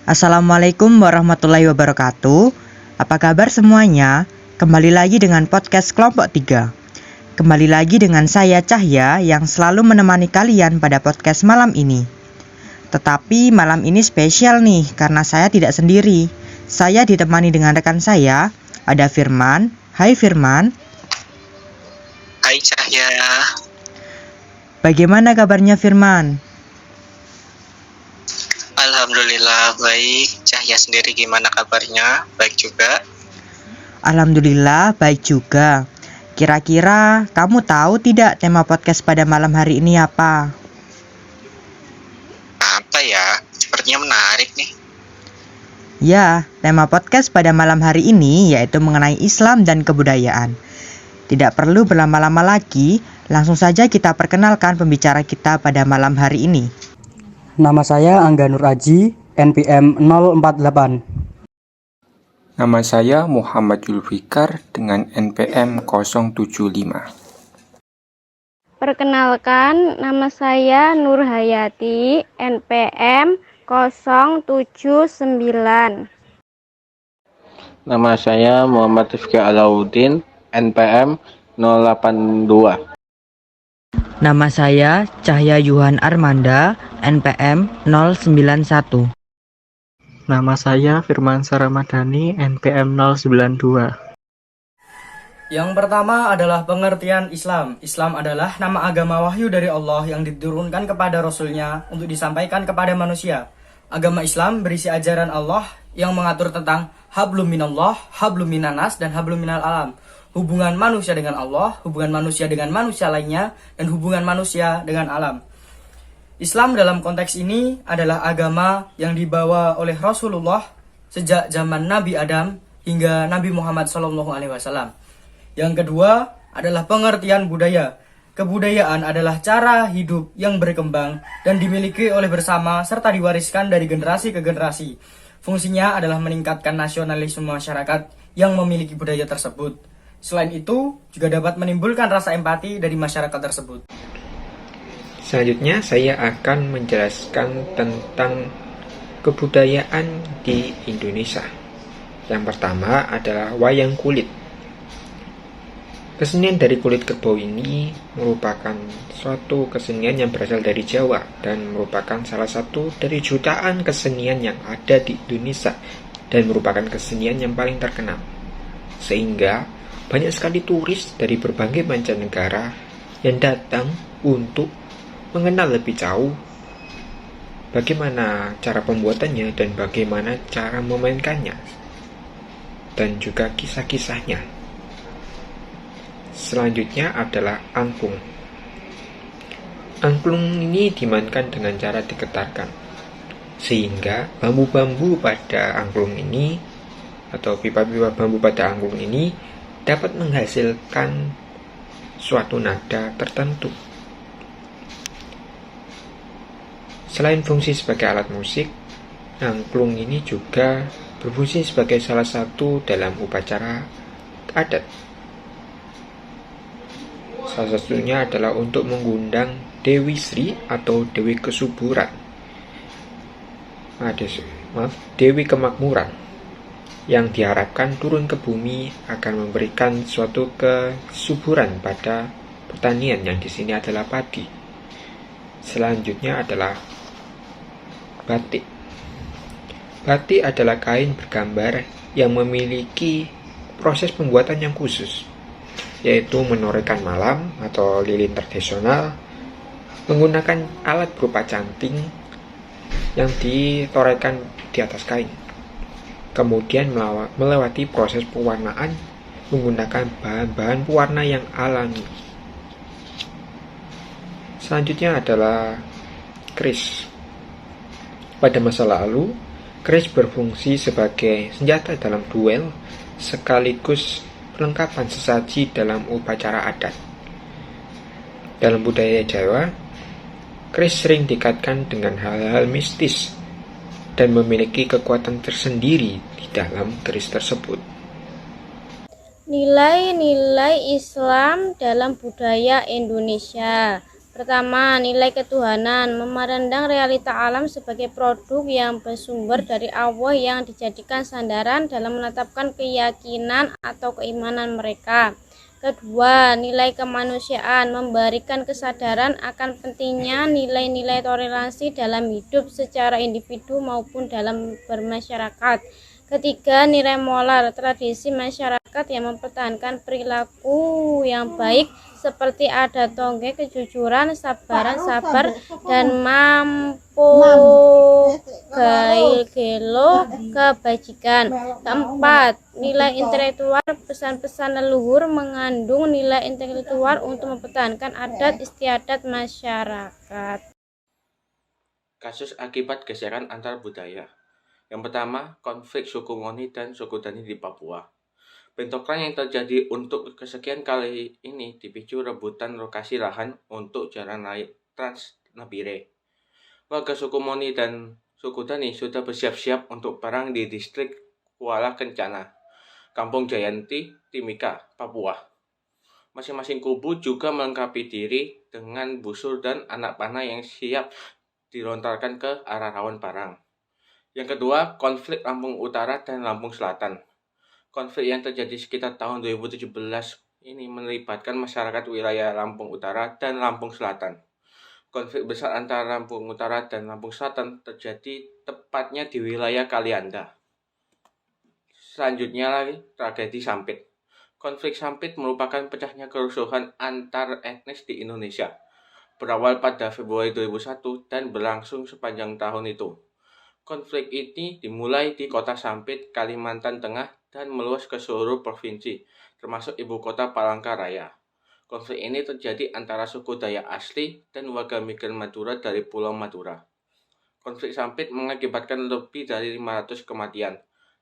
Assalamualaikum warahmatullahi wabarakatuh. Apa kabar semuanya? Kembali lagi dengan podcast kelompok 3. Kembali lagi dengan saya Cahya yang selalu menemani kalian pada podcast malam ini. Tetapi malam ini spesial nih karena saya tidak sendiri. Saya ditemani dengan rekan saya, ada Firman. Hai Firman. Hai Cahya. Bagaimana kabarnya Firman? Alhamdulillah baik. Cahya sendiri gimana kabarnya? Baik juga. Alhamdulillah baik juga. Kira-kira kamu tahu tidak tema podcast pada malam hari ini apa? Apa ya? Sepertinya menarik nih. Ya, tema podcast pada malam hari ini yaitu mengenai Islam dan kebudayaan. Tidak perlu berlama-lama lagi, langsung saja kita perkenalkan pembicara kita pada malam hari ini. Nama saya Angga Nur Aji, NPM 048. Nama saya Muhammad Julfikar dengan NPM 075. Perkenalkan, nama saya Nur Hayati, NPM 079. Nama saya Muhammad Rifki Alauddin, NPM 082. Nama saya Cahya Yuhan Armanda, NPM 091. Nama saya Firman Saramadani, NPM 092. Yang pertama adalah pengertian Islam. Islam adalah nama agama wahyu dari Allah yang diturunkan kepada Rasul-Nya untuk disampaikan kepada manusia. Agama Islam berisi ajaran Allah yang mengatur tentang hablum minallah, hablum minanas, dan hablum minal alam. Hubungan manusia dengan Allah, hubungan manusia dengan manusia lainnya, dan hubungan manusia dengan alam. Islam dalam konteks ini adalah agama yang dibawa oleh Rasulullah sejak zaman Nabi Adam hingga Nabi Muhammad SAW. Yang kedua adalah pengertian budaya. Kebudayaan adalah cara hidup yang berkembang dan dimiliki oleh bersama serta diwariskan dari generasi ke generasi. Fungsinya adalah meningkatkan nasionalisme masyarakat yang memiliki budaya tersebut. Selain itu, juga dapat menimbulkan rasa empati dari masyarakat tersebut. Selanjutnya saya akan menjelaskan tentang kebudayaan di Indonesia. Yang pertama adalah wayang kulit. Kesenian dari kulit kerbau ini merupakan suatu kesenian yang berasal dari Jawa dan merupakan salah satu dari jutaan kesenian yang ada di Indonesia dan merupakan kesenian yang paling terkenal. Sehingga banyak sekali turis dari berbagai mancanegara yang datang untuk mengenal lebih jauh bagaimana cara pembuatannya dan bagaimana cara memainkannya dan juga kisah-kisahnya. Selanjutnya adalah angklung. Angklung ini dimainkan dengan cara digetarkan sehingga bambu-bambu pada angklung ini atau pipa-pipa bambu pada angklung ini dapat menghasilkan suatu nada tertentu. Selain fungsi sebagai alat musik, angklung ini juga berfungsi sebagai salah satu dalam upacara adat. Salah satunya adalah untuk mengundang Dewi Sri atau Dewi Kesuburan. Dewi Kemakmuran yang diharapkan turun ke bumi akan memberikan suatu kesuburan pada pertanian yang di sini adalah padi. Selanjutnya adalah batik. Batik adalah kain bergambar yang memiliki proses pembuatan yang khusus, yaitu menorehkan malam atau lilin tradisional menggunakan alat berupa canting yang ditorehkan di atas kain. Kemudian melewati proses pewarnaan menggunakan bahan-bahan pewarna yang alami. Selanjutnya adalah keris. Pada masa lalu, keris berfungsi sebagai senjata dalam duel sekaligus perlengkapan sesaji dalam upacara adat. Dalam budaya Jawa, keris sering dikaitkan dengan hal-hal mistis dan memiliki kekuatan tersendiri di dalam keris tersebut. Nilai-nilai Islam dalam budaya Indonesia. Pertama, nilai ketuhanan, memandang realita alam sebagai produk yang bersumber dari Allah yang dijadikan sandaran dalam menetapkan keyakinan atau keimanan mereka. Kedua, nilai kemanusiaan, memberikan kesadaran akan pentingnya nilai-nilai toleransi dalam hidup secara individu maupun dalam bermasyarakat. Ketiga, nilai moral, tradisi masyarakat yang mempertahankan perilaku yang baik seperti adat tongge, kejujuran, sabar, dan mampu gelo kebajikan. Keempat, nilai intelektual, pesan-pesan leluhur mengandung nilai intelektual untuk mempertahankan adat istiadat masyarakat. Kasus akibat geseran antar budaya. Yang pertama, konflik suku Ngoni dan suku Dani di Papua. Bentrokan yang terjadi untuk kesekian kali ini dipicu rebutan lokasi lahan untuk jalan Trans Nabire. Warga suku Ngoni dan suku Dani sudah bersiap-siap untuk perang di distrik Kuala Kencana, Kampung Jayanti, Timika, Papua. Masing-masing kubu juga melengkapi diri dengan busur dan anak panah yang siap dilontarkan ke arah rawan perang. Yang kedua, konflik Lampung Utara dan Lampung Selatan. Konflik yang terjadi sekitar tahun 2017 ini melibatkan masyarakat wilayah Lampung Utara dan Lampung Selatan. Konflik besar antara Lampung Utara dan Lampung Selatan terjadi tepatnya di wilayah Kalianda. Selanjutnya lagi, tragedi Sampit. Konflik Sampit merupakan pecahnya kerusuhan antar etnis di Indonesia. Berawal pada Februari 2001 dan berlangsung sepanjang tahun itu. Konflik ini dimulai di kota Sampit, Kalimantan Tengah, dan meluas ke seluruh provinsi, termasuk ibu kota Palangkaraya. Konflik ini terjadi antara suku Dayak asli dan warga migran Madura dari Pulau Madura. Konflik Sampit mengakibatkan lebih dari 500 kematian,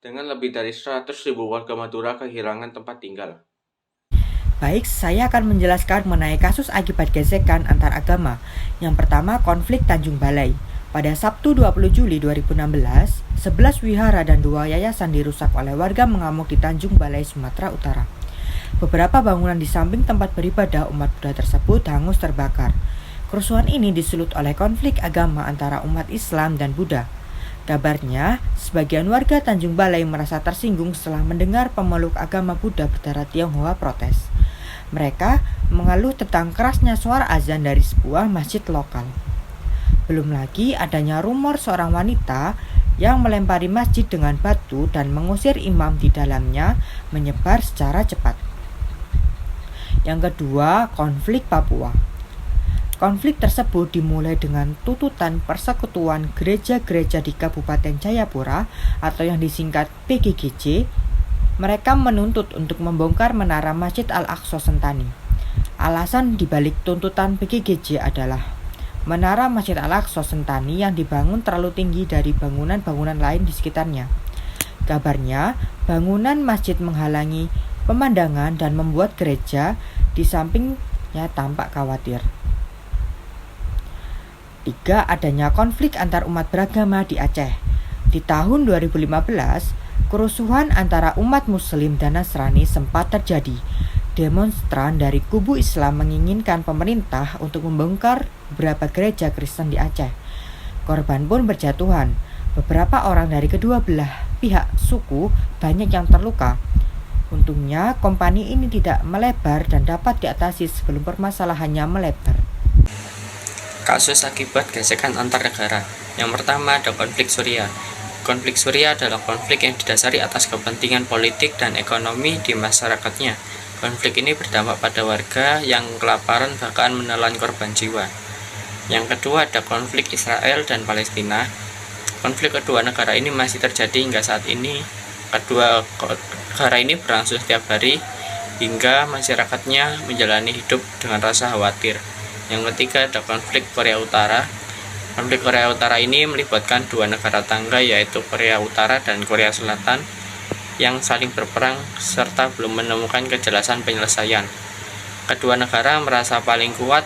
dengan lebih dari 100.000 warga Madura kehilangan tempat tinggal. Baik, saya akan menjelaskan mengenai kasus akibat gesekan antar agama. Yang pertama, konflik Tanjung Balai. Pada Sabtu 20 Juli 2016, 11 wihara dan 2 yayasan dirusak oleh warga mengamuk di Tanjung Balai, Sumatera Utara. Beberapa bangunan di samping tempat beribadah umat Buddha tersebut hangus terbakar. Kerusuhan ini disulut oleh konflik agama antara umat Islam dan Buddha. Kabarnya, sebagian warga Tanjung Balai merasa tersinggung setelah mendengar pemeluk agama Buddha berdarah Tionghoa protes. Mereka mengeluh tentang kerasnya suara azan dari sebuah masjid lokal. Belum lagi adanya rumor seorang wanita yang melempari masjid dengan batu dan mengusir imam di dalamnya menyebar secara cepat. Yang kedua, konflik Papua. Konflik tersebut dimulai dengan tuntutan persekutuan gereja-gereja di Kabupaten Jayapura atau yang disingkat PGGJ. Mereka menuntut untuk membongkar menara Masjid Al-Aqsa Sentani. Alasan dibalik tuntutan PGGJ adalah menara Masjid Al-Aqsa Sentani yang dibangun terlalu tinggi dari bangunan-bangunan lain di sekitarnya. Kabarnya, bangunan masjid menghalangi pemandangan dan membuat gereja di sampingnya tampak khawatir. 3. Adanya konflik antar umat beragama di Aceh. Di tahun 2015, kerusuhan antara umat Muslim dan Nasrani sempat terjadi. Demonstran dari kubu Islam menginginkan pemerintah untuk membongkar beberapa gereja Kristen di Aceh. Korban pun berjatuhan. Beberapa orang dari kedua belah pihak suku banyak yang terluka. Untungnya, kompani ini tidak melebar dan dapat diatasi sebelum permasalahannya melebar. Kasus akibat gesekan antar negara. Yang pertama ada konflik Suriah. Konflik Suriah adalah konflik yang didasari atas kepentingan politik dan ekonomi di masyarakatnya. Konflik ini berdampak pada warga yang kelaparan bahkan menelan korban jiwa. Yang kedua ada konflik Israel dan Palestina. Konflik kedua negara ini masih terjadi hingga saat ini. Kedua negara ini berlangsung setiap hari hingga masyarakatnya menjalani hidup dengan rasa khawatir. Yang ketiga ada konflik Korea Utara. Konflik Korea Utara ini melibatkan dua negara tangga yaitu Korea Utara dan Korea Selatan yang saling berperang serta belum menemukan kejelasan penyelesaian. Kedua negara merasa paling kuat,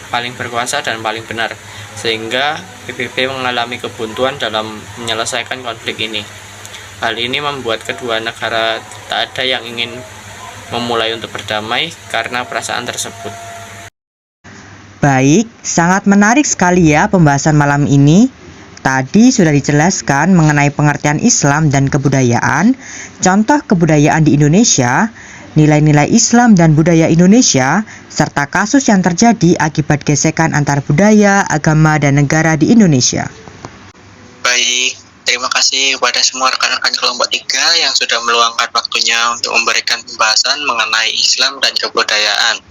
paling berkuasa dan paling benar, sehingga PBB mengalami kebuntuan dalam menyelesaikan konflik ini. Hal ini membuat kedua negara tak ada yang ingin memulai untuk berdamai karena perasaan tersebut. Baik, sangat menarik sekali ya pembahasan malam ini. Tadi sudah dijelaskan mengenai pengertian Islam dan kebudayaan, contoh kebudayaan di Indonesia, nilai-nilai Islam dan budaya Indonesia, serta kasus yang terjadi akibat gesekan antar budaya, agama, dan negara di Indonesia. Baik, terima kasih kepada semua rekan-rekan kelompok 3 yang sudah meluangkan waktunya untuk memberikan pembahasan mengenai Islam dan kebudayaan.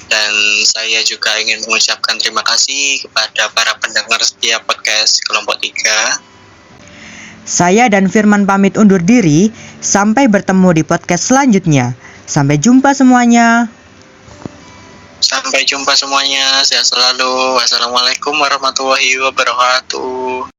Dan saya juga ingin mengucapkan terima kasih kepada para pendengar setiap podcast kelompok 3. Saya dan Firman pamit undur diri, sampai bertemu di podcast selanjutnya. Sampai jumpa semuanya. Sampai jumpa semuanya, sehat selalu. Wassalamualaikum warahmatullahi wabarakatuh.